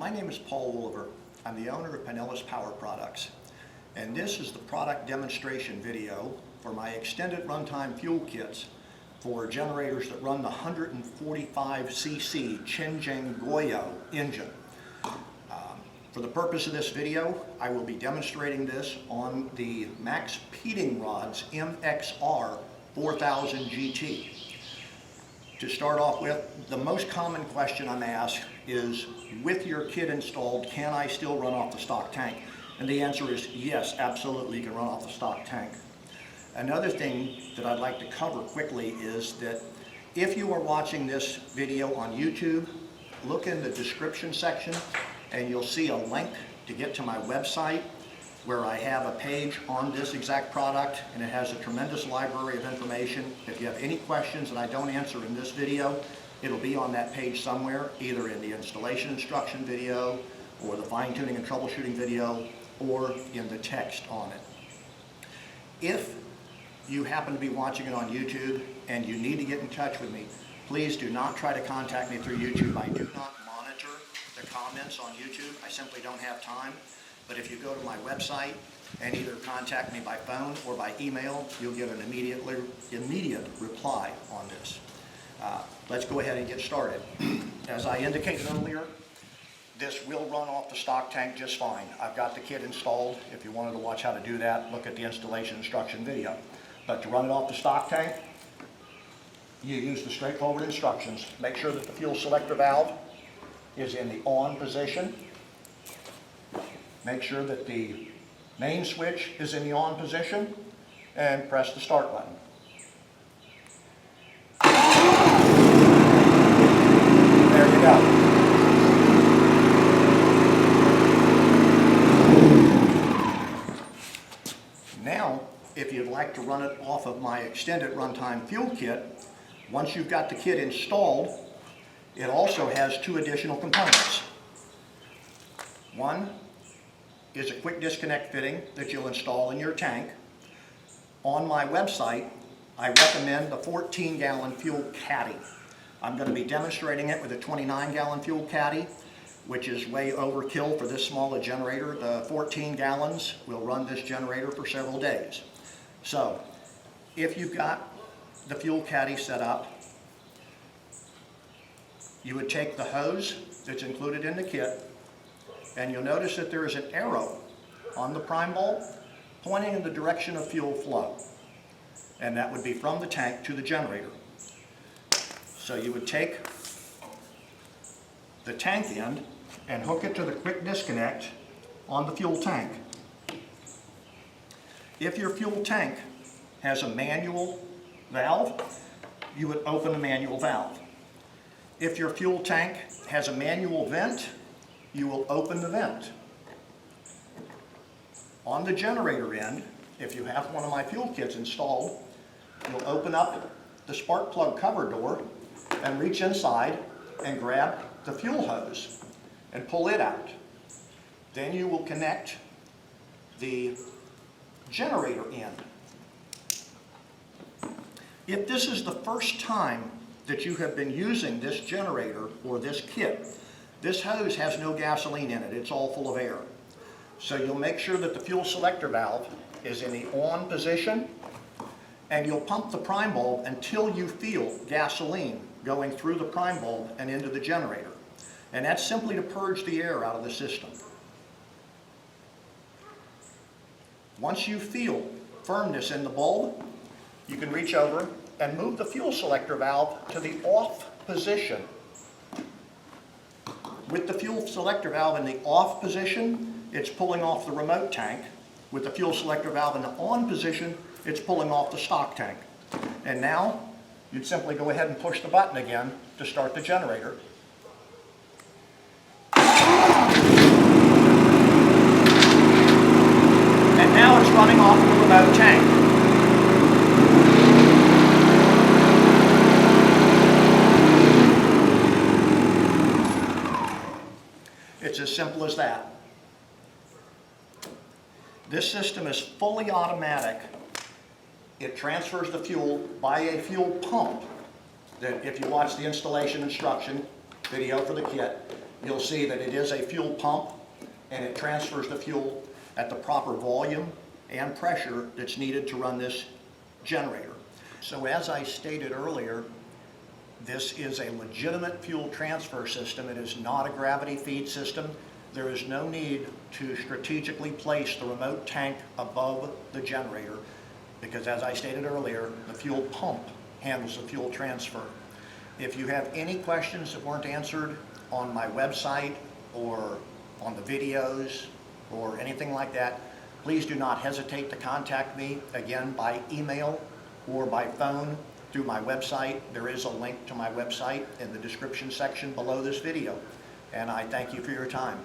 My name is Paul Wolliver. I'm the owner of Pinellas Power Products, and this is the product demonstration video for my extended runtime fuel kits for generators that run the 145cc Chenjing Goyo engine. For the purpose of this video, I will be demonstrating this on the MaXpeedingrods MXR4000GT. To start off with, the most common question I'm asked is, with your kit installed, can I still run off the stock tank? And the answer is yes, absolutely, you can run off the stock tank. Another thing that I'd like to cover quickly is that if you are watching this video on YouTube, look in the description section and you'll see a link to get to my website where I have a page on this exact product, and it has a tremendous library of information. If you have any questions that I don't answer in this video, it'll be on that page somewhere, either in the installation instruction video or the fine-tuning and troubleshooting video or in the text on it. If you happen to be watching it on YouTube and you need to get in touch with me, please do not try to contact me through YouTube. I do not monitor the comments on YouTube. I simply don't have time. But if you go to my website and either contact me by phone or by email, you'll get an immediate reply on this. Let's go ahead and get started. As I indicated earlier, this will run off the stock tank just fine. I've got the kit installed. If you wanted to watch how to do that, look at the installation instruction video. But to run it off the stock tank, you use the straightforward instructions. Make sure that the fuel selector valve is in the on position. Make sure that the main switch is in the on position, and press the start button. There you go. Now, if you'd like to run it off of my extended runtime fuel kit, once you've got the kit installed, it also has two additional components. One is a quick disconnect fitting that you'll install in your tank. On my website, I recommend the 14-gallon fuel caddy. I'm going to be demonstrating it with a 29-gallon fuel caddy, which is way overkill for this small a generator. The 14 gallons will run this generator for several days. So, if you've got the fuel caddy set up, you would take the hose that's included in the kit, and you'll notice that there is an arrow on the prime bulb pointing in the direction of fuel flow. And that would be from the tank to the generator. So you would take the tank end and hook it to the quick disconnect on the fuel tank. If your fuel tank has a manual valve, you would open the manual valve. If your fuel tank has a manual vent, you will open the vent. On the generator end, if you have one of my fuel kits installed, you'll open up the spark plug cover door and reach inside and grab the fuel hose and pull it out. Then you will connect the generator end. If this is the first time that you have been using this generator or this kit, this hose has no gasoline in it. It's all full of air. So you'll make sure that the fuel selector valve is in the on position, and you'll pump the prime bulb until you feel gasoline going through the prime bulb and into the generator. And that's simply to purge the air out of the system. Once you feel firmness in the bulb, you can reach over and move the fuel selector valve to the off position. With the fuel selector valve in the off position, it's pulling off the remote tank. With the fuel selector valve in the on position, it's pulling off the stock tank. And now, you'd simply go ahead and push the button again to start the generator. And now it's running off the remote tank. It's as simple as that. This system is fully automatic. It transfers the fuel by a fuel pump that, if you watch the installation instruction video for the kit, you'll see that it is a fuel pump, and it transfers the fuel at the proper volume and pressure that's needed to run this generator. So as I stated earlier, this is a legitimate fuel transfer system. It is not a gravity feed system. There is no need to strategically place the remote tank above the generator because, as I stated earlier, the fuel pump handles the fuel transfer. If you have any questions that weren't answered on my website or on the videos or anything like that, please do not hesitate to contact me, again, by email or by phone through my website. There is a link to my website in the description section below this video. And I thank you for your time.